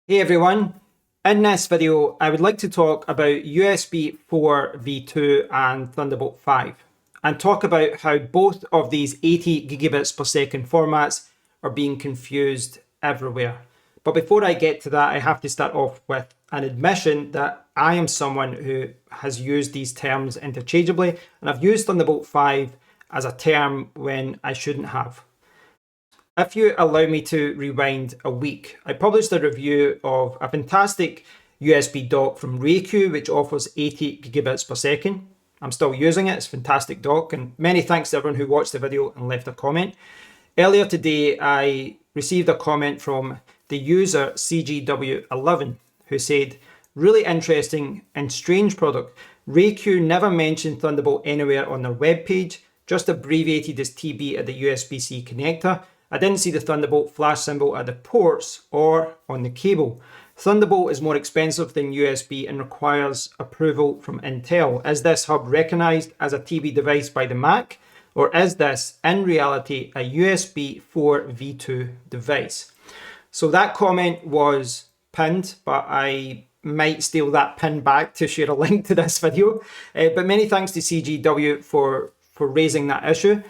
Hey everyone, in this video I would like to talk about USB4 V2 and Thunderbolt 5 and talk about how both of these 80 gigabits per second formats are being confused everywhere. But before I get to that, I have to start off with an admission that I am someone who has used these terms interchangeably, and I've used Thunderbolt 5 as a term when I shouldn't have. If you allow me to rewind a week, I published a review of a fantastic USB dock from RayCue, which offers 80 gigabits per second. I'm still using it, it's a fantastic dock, and many thanks to everyone who watched the video and left a comment. Earlier today, I received a comment from the user CGW11, who said, really interesting and strange product. RayCue never mentioned Thunderbolt anywhere on their webpage, just abbreviated as TB at the USB-C connector. I didn't see the Thunderbolt flash symbol at the ports or on the cable. Thunderbolt is more expensive than USB and requires approval from Intel. Is this hub recognized as a TB device by the Mac? Or is this, in reality, a USB4 V2 device? So that comment was pinned, but I might steal that pin back to share a link to this video. But many thanks to CGW for raising that issue.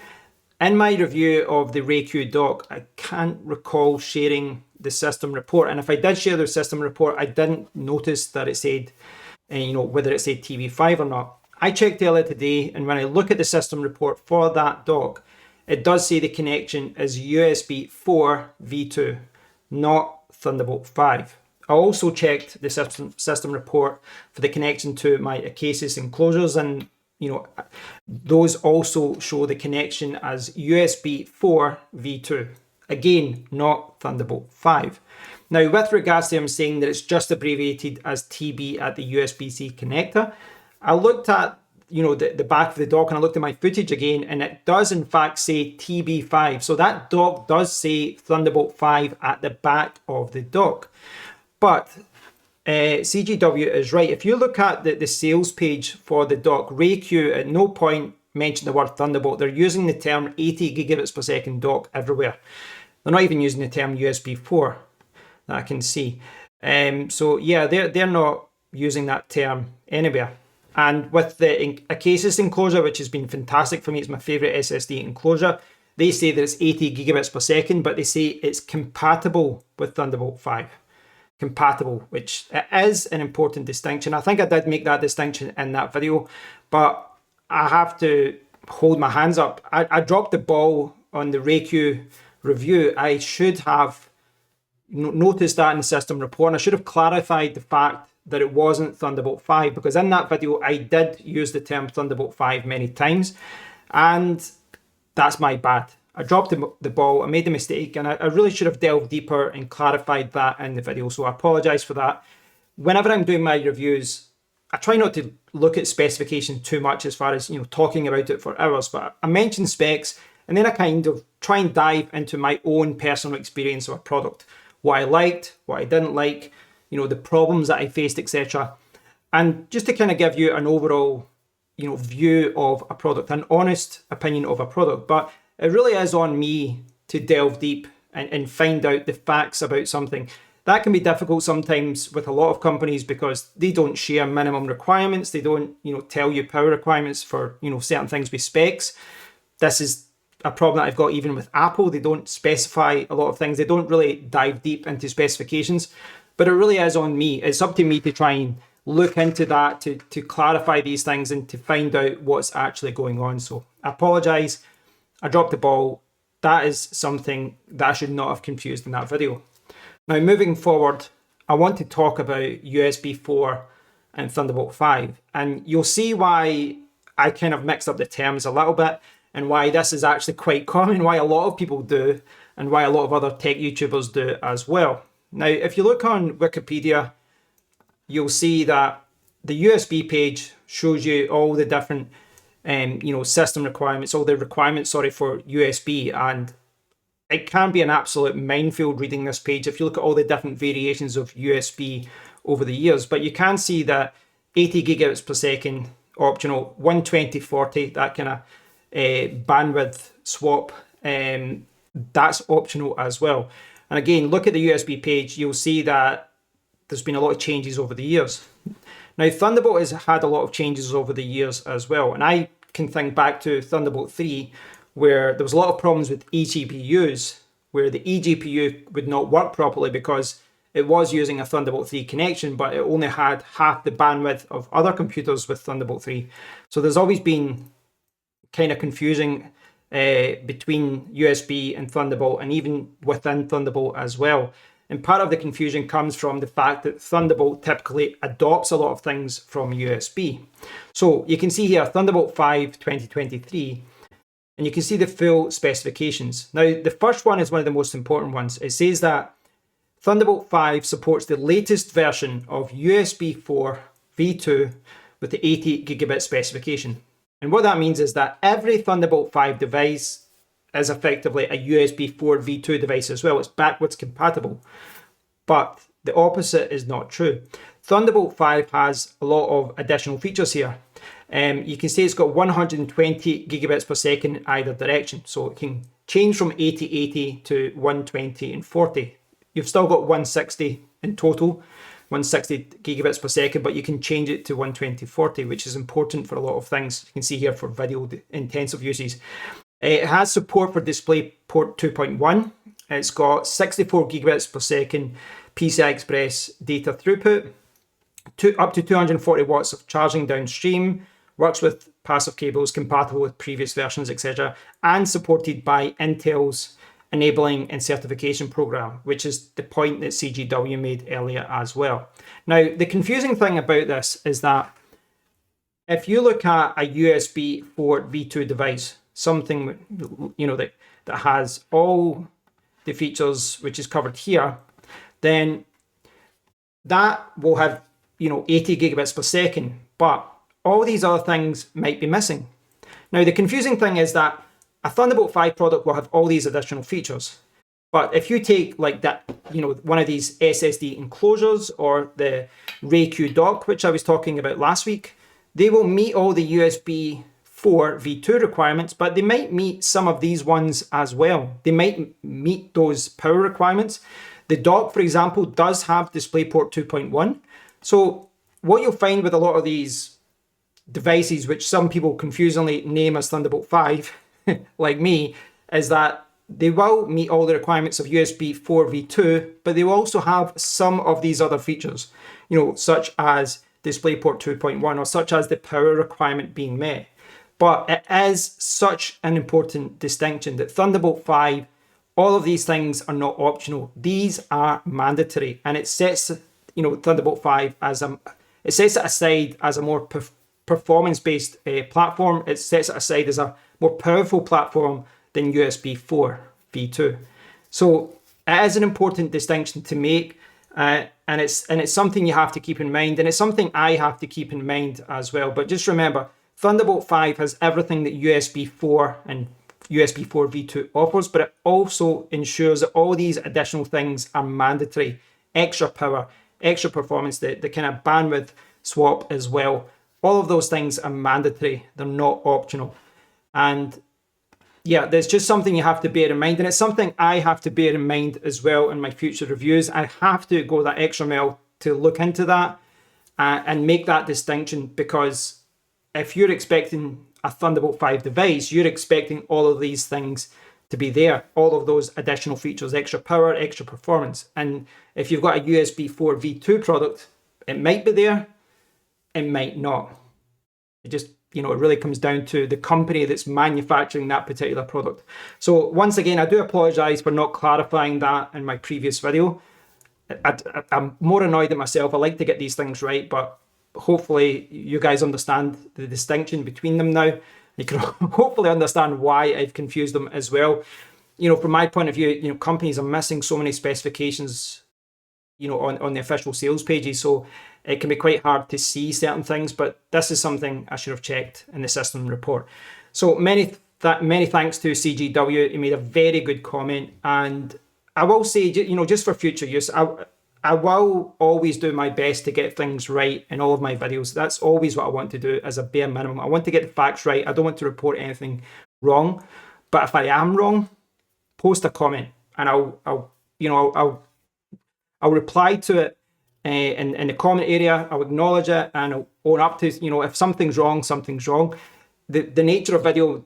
In my review of the RayCue dock, I can't recall sharing the system report. And if I did share the system report, I didn't notice that it said, whether it said TB5 or not. I checked earlier today, and when I look at the system report for that dock, it does say the connection is USB4 V2, not Thunderbolt 5. I also checked the system report for the connection to my Acasis enclosures, and those also show the connection as USB4 V2. Again, not Thunderbolt 5. Now, with regards to him saying that it's just abbreviated as TB at the USB-C connector, I looked at the back of the dock and I looked at my footage again, and it does in fact say TB5. So that dock does say Thunderbolt 5 at the back of the dock. But CGW is right. If you look at the sales page for the dock, RayCue at no point mentioned the word Thunderbolt. They're using the term 80 gigabits per second dock everywhere. They're not even using the term USB4 that I can see. So yeah, they're not using that term anywhere. And with the Acasis enclosure, which has been fantastic for me, it's my favorite SSD enclosure, they say that it's 80 gigabits per second, but they say it's compatible with Thunderbolt 5. Compatible, which is an important distinction. I think I did make that distinction in that video, but I have to hold my hands up. I dropped the ball on the RayCue review. I should have noticed that in the system report, and I should have clarified the fact that it wasn't Thunderbolt 5, because in that video I did use the term Thunderbolt 5 many times, and that's my bad. I dropped the ball, I made the mistake, and I really should have delved deeper and clarified that in the video, so I apologize for that. Whenever I'm doing my reviews, I try not to look at specification too much as far as talking about it for hours, but I mention specs, and then I kind of try and dive into my own personal experience of a product. What I liked, what I didn't like, the problems that I faced, etc. And just to kind of give you an overall view of a product, an honest opinion of a product. But it really is on me to delve deep and find out the facts about something. That can be difficult sometimes with a lot of companies because they don't share minimum requirements. They don't, tell you power requirements for, certain things with specs. This is a problem that I've got even with Apple. They don't specify a lot of things. They don't really dive deep into specifications. But it really is on me. It's up to me to try and look into that, to clarify these things and to find out what's actually going on. So I apologize. I dropped the ball. That is something that I should not have confused in that video. Now, moving forward, I want to talk about USB 4 and Thunderbolt 5. And you'll see why I kind of mixed up the terms a little bit and why this is actually quite common, why a lot of people do, and why a lot of other tech YouTubers do as well. Now, if you look on Wikipedia, you'll see that the USB page shows you all the different system requirements, all the requirements, for USB, and it can be an absolute minefield reading this page if you look at all the different variations of USB over the years. But you can see that 80 gigabits per second optional, 120/40, that kind of bandwidth swap, that's optional as well. And again, look at the USB page, you'll see that there's been a lot of changes over the years. Now, Thunderbolt has had a lot of changes over the years as well. And I can think back to Thunderbolt 3, where there was a lot of problems with eGPUs, where the eGPU would not work properly because it was using a Thunderbolt 3 connection, but it only had half the bandwidth of other computers with Thunderbolt 3. So there's always been kind of confusing between USB and Thunderbolt, and even within Thunderbolt as well. And part of the confusion comes from the fact that Thunderbolt typically adopts a lot of things from USB. So you can see here Thunderbolt 5 2023, and you can see the full specifications. Now, the first one is one of the most important ones. It says that Thunderbolt 5 supports the latest version of USB4 V2 with the 80 gigabit specification. And what that means is that every Thunderbolt 5 device is effectively a USB4 V2 device as well. It's backwards compatible. But the opposite is not true. Thunderbolt 5 has a lot of additional features here. You can see it's got 120 gigabits per second in either direction. So it can change from 8080 to 120 and 40. You've still got 160 in total, 160 gigabits per second, but you can change it to 120/40, which is important for a lot of things. You can see here for video intensive uses. It has support for DisplayPort 2.1. It's got 64 gigabits per second PCI Express data throughput, up to 240 watts of charging downstream, works with passive cables, compatible with previous versions, etc., and supported by Intel's enabling and certification program, which is the point that CGW made earlier as well. Now, the confusing thing about this is that if you look at a USB4 V2 device, something that has all the features which is covered here, then that will have 80 gigabits per second, but all these other things might be missing. Now, the confusing thing is that a Thunderbolt 5 product will have all these additional features, but if you take like that, one of these SSD enclosures or the RayCue dock, which I was talking about last week, they will meet all the USB4 V2 requirements, but they might meet some of these ones as well. They might meet those power requirements. The dock, for example, does have DisplayPort 2.1. So what you'll find with a lot of these devices, which some people confusingly name as Thunderbolt 5, like me, is that they will meet all the requirements of USB4 V2, but they will also have some of these other features, such as DisplayPort 2.1 or such as the power requirement being met. But it is such an important distinction that Thunderbolt 5, all of these things are not optional. These are mandatory, and it sets Thunderbolt 5 it sets it aside as a more performance-based platform. It sets it aside as a more powerful platform than USB4 V2. So it is an important distinction to make, and it's something you have to keep in mind, and it's something I have to keep in mind as well. But just remember, Thunderbolt 5 has everything that USB4 and USB4 V2 offers, but it also ensures that all these additional things are mandatory. Extra power, extra performance, the kind of bandwidth swap as well. All of those things are mandatory. They're not optional. And yeah, there's just something you have to bear in mind. And it's something I have to bear in mind as well in my future reviews. I have to go that extra mile to look into that and make that distinction, because if you're expecting a Thunderbolt 5 device, you're expecting all of these things to be there, all of those additional features, extra power, extra performance. And if you've got a USB4 V2 product, it might be there, it might not. It just, it really comes down to the company that's manufacturing that particular product. So once again, I do apologize for not clarifying that in my previous video. I'm more annoyed at myself. I like to get these things right, but hopefully you guys understand the distinction between them now. You can hopefully understand why I've confused them as well. From my point of view, companies are missing so many specifications, on the official sales pages. So it can be quite hard to see certain things, but this is something I should have checked in the system report. So many thanks to CGW. He made a very good comment, and I will say, just for future use, I will always do my best to get things right in all of my videos. That's always what I want to do as a bare minimum. I want to get the facts right. I don't want to report anything wrong. But if I am wrong, post a comment and I'll reply to it in the comment area. I'll acknowledge it and I'll own up to, you know, if something's wrong, something's wrong. The nature of video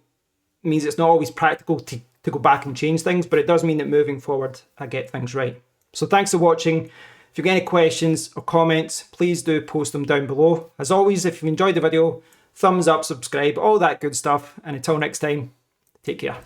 means it's not always practical to go back and change things, but it does mean that moving forward, I get things right. So thanks for watching. If you've got any questions or comments, please do post them down below. As always, if you've enjoyed the video, thumbs up, subscribe, all that good stuff. And until next time, take care.